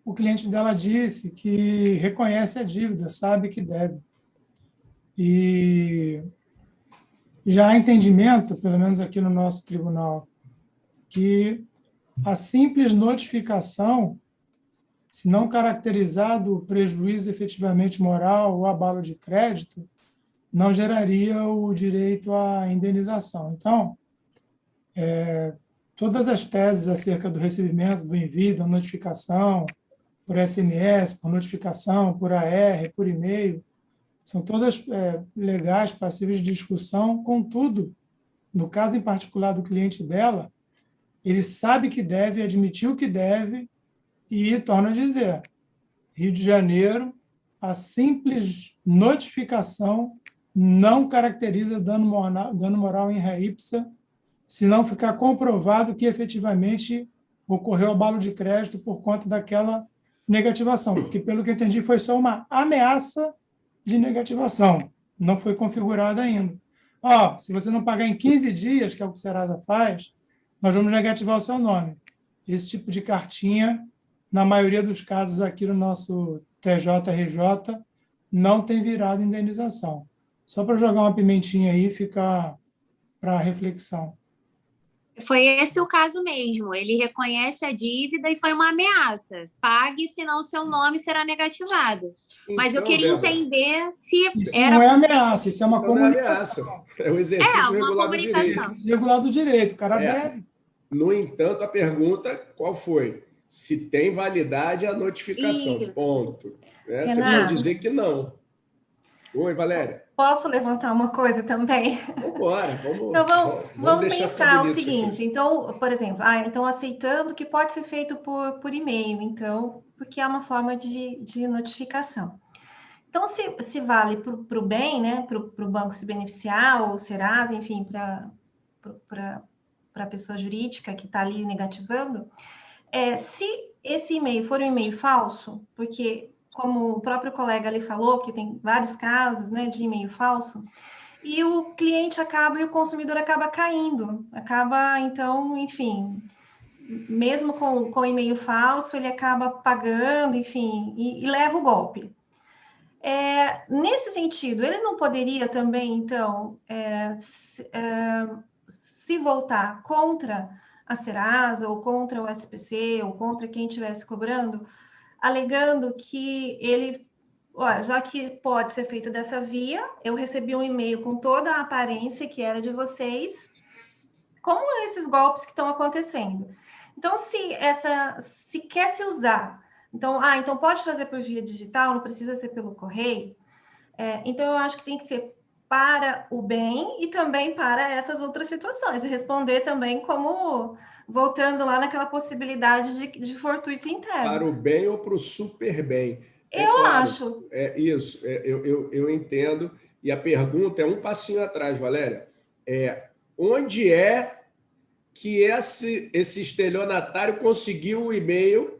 o cliente dela disse que reconhece a dívida, sabe que deve. E já há entendimento, pelo menos aqui no nosso tribunal, que a simples notificação, se não caracterizado o prejuízo efetivamente moral ou abalo de crédito, não geraria o direito à indenização. Então, todas as teses acerca do recebimento, do envio, da notificação, por SMS, por notificação, por AR, por e-mail, são todas legais, passíveis de discussão. Contudo, no caso em particular do cliente dela, ele sabe que deve, admitiu que deve e, torna a dizer, Rio de Janeiro, a simples notificação não caracteriza dano moral em ré ipsa, se não ficar comprovado que efetivamente ocorreu abalo de crédito por conta daquela negativação, porque, pelo que eu entendi, foi só uma ameaça de negativação, não foi configurada ainda. Se você não pagar em 15 dias, que é o que o Serasa faz, nós vamos negativar o seu nome. Esse tipo de cartinha, na maioria dos casos aqui no nosso TJ-RJ, não tem virado indenização. Só para jogar uma pimentinha aí, ficar para reflexão. Foi esse o caso mesmo. Ele reconhece a dívida e foi uma ameaça. Pague, senão seu nome será negativado. Então, mas eu queria entender se isso era... não é ameaça, isso é uma comunicação. Não é ameaça. É o exercício regular do direito. Exercício regular do direito, o cara deve. No entanto, a pergunta qual foi? Se tem validade a notificação. Isso. Ponto. Você pode dizer que não. Oi, Valéria. Posso levantar uma coisa também? Vambora, vamos pensar o seguinte. Aqui. Então, por exemplo, então aceitando que pode ser feito por e-mail, então, porque é uma forma de notificação. Então, se vale para o bem, né, para o banco se beneficiar, ou Serasa, enfim, para a pessoa jurídica que está ali negativando, se esse e-mail for um e-mail falso, porque, como o próprio colega ali falou, que tem vários casos, né, de e-mail falso, e o cliente acaba, e o consumidor acaba caindo, então, enfim, mesmo com e-mail falso, ele acaba pagando, enfim, e leva o golpe. Nesse sentido, ele não poderia também, então, se voltar contra a Serasa, ou contra o SPC, ou contra quem estivesse cobrando, alegando que ele, já que pode ser feito dessa via, eu recebi um e-mail com toda a aparência que era de vocês, como esses golpes que estão acontecendo. Então, se quer se usar, então pode fazer por via digital, não precisa ser pelo correio, então eu acho que tem que ser para o bem e também para essas outras situações, e responder também como, voltando lá naquela possibilidade de fortuito interno. Para o bem ou para o super bem? Eu acho. Isso, eu entendo. E a pergunta é um passinho atrás, Valéria. Onde é que esse estelionatário conseguiu o e-mail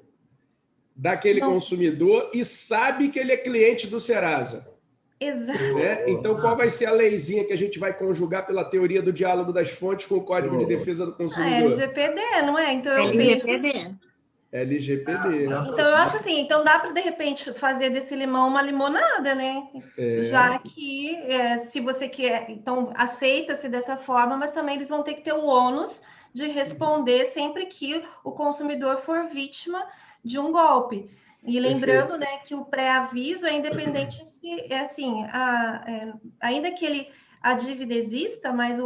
daquele consumidor e sabe que ele é cliente do Serasa? Exato. Então, qual vai ser a leizinha que a gente vai conjugar pela teoria do diálogo das fontes com o Código de Defesa do Consumidor? LGPD, não é? Então, LGPD. LGPD. Então, eu acho assim, então dá para, de repente, fazer desse limão uma limonada, né? Já que, se você quer, então, aceita-se dessa forma, mas também eles vão ter que ter o ônus de responder sempre que o consumidor for vítima de um golpe. E lembrando, né, que o pré-aviso é independente se, ainda que a dívida exista, mas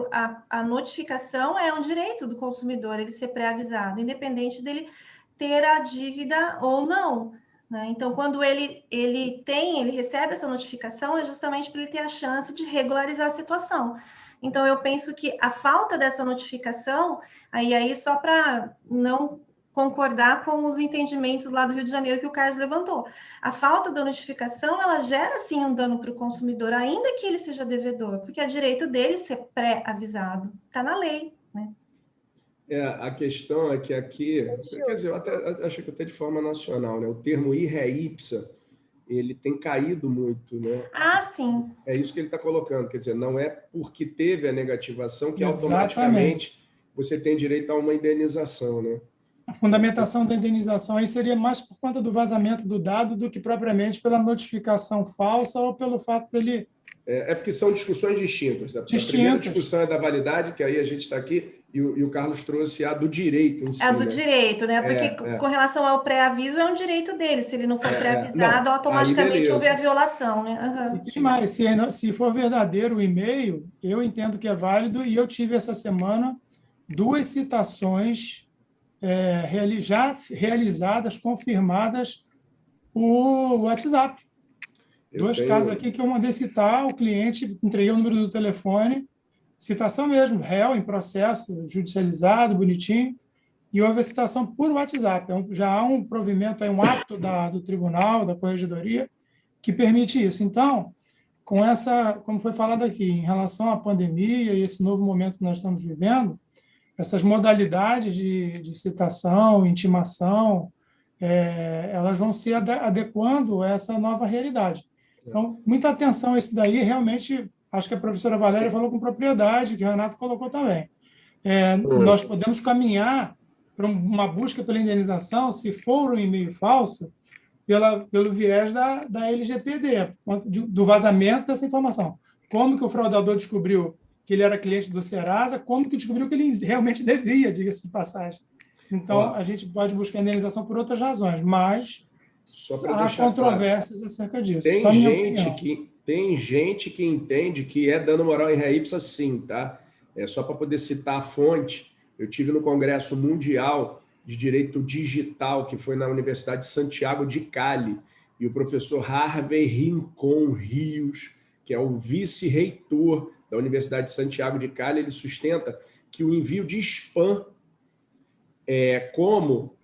a notificação é um direito do consumidor, ele ser pré-avisado, independente dele ter a dívida ou não, né? Então, quando ele recebe essa notificação, é justamente para ele ter a chance de regularizar a situação. Então, eu penso que a falta dessa notificação, aí só para não concordar com os entendimentos lá do Rio de Janeiro que o Carlos levantou. A falta da notificação, ela gera, sim, um dano para o consumidor, ainda que ele seja devedor, porque é direito dele ser pré-avisado. Está na lei, né? A questão é que aqui, quer dizer, eu acho que até de forma nacional, né? O termo in re ipsa, ele tem caído muito, né? Sim. É isso que ele está colocando, quer dizer, não é porque teve a negativação que Exatamente. automaticamente você tem direito a uma indenização, né? A fundamentação da indenização aí seria mais por conta do vazamento do dado do que propriamente pela notificação falsa ou pelo fato dele... Porque são discussões distintas. A primeira discussão é da validade, que aí a gente está aqui, e o Carlos trouxe a do direito em si. A do direito, né? Porque com relação ao pré-aviso, é um direito dele. Se ele não for pré-avisado, automaticamente houve a violação, né? Uhum. E tem mais, se for verdadeiro o e-mail, eu entendo que é válido, e eu tive essa semana 2 citações já realizadas, confirmadas, por WhatsApp. 2 casos aqui que eu mandei citar, o cliente, entreguei o número do telefone, citação mesmo, réu em processo, judicializado, bonitinho, e houve a citação por WhatsApp. Já há um provimento, um ato do tribunal, da corregedoria, que permite isso. Então, com como foi falado aqui, em relação à pandemia e esse novo momento que nós estamos vivendo, essas modalidades de citação, intimação, elas vão se adequando a essa nova realidade. Então, muita atenção a isso daí, realmente, acho que a professora Valéria falou com propriedade, que o Renato colocou também. Nós podemos caminhar para uma busca pela indenização, se for um e-mail falso, pelo viés da LGPD, do vazamento dessa informação. Como que o fraudador descobriu que ele era cliente do Serasa, como que descobriu que ele realmente devia, diga-se de passagem. Então, a gente pode buscar indenização por outras razões, mas há controvérsias acerca disso. Tem gente que entende que é dano moral em ré ipsa, sim, tá? Só para poder citar a fonte, eu tive no Congresso Mundial de Direito Digital, que foi na Universidade de Santiago de Cali, e o professor Harvey Rincon Rios, que é o vice-reitor da Universidade de Santiago de Cali, ele sustenta que o envio de spam como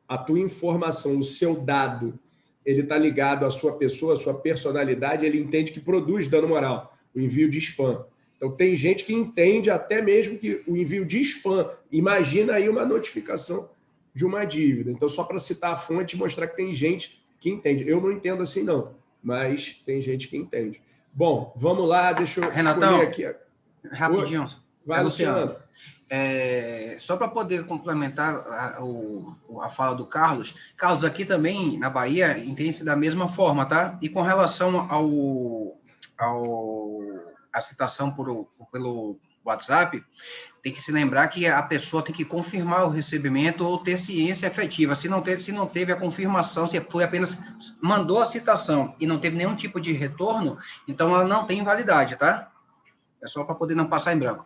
a tua informação, o seu dado, ele está ligado à sua pessoa, à sua personalidade, ele entende que produz dano moral, o envio de spam. Então, tem gente que entende até mesmo que o envio de spam, imagina aí uma notificação de uma dívida. Então, só para citar a fonte e mostrar que tem gente que entende. Eu não entendo assim, não, mas tem gente que entende. Bom, vamos lá, deixa eu Renatão, escolher aqui. Rapidinho. Vai, Luciano. Só para poder complementar a fala do Carlos. Carlos, aqui também, na Bahia, entende-se da mesma forma, tá? E com relação a citação pelo WhatsApp, tem que se lembrar que a pessoa tem que confirmar o recebimento ou ter ciência efetiva. Se não teve a confirmação, se foi apenas mandou a citação e não teve nenhum tipo de retorno, então ela não tem validade, tá? É só para poder não passar em branco.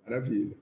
Maravilha.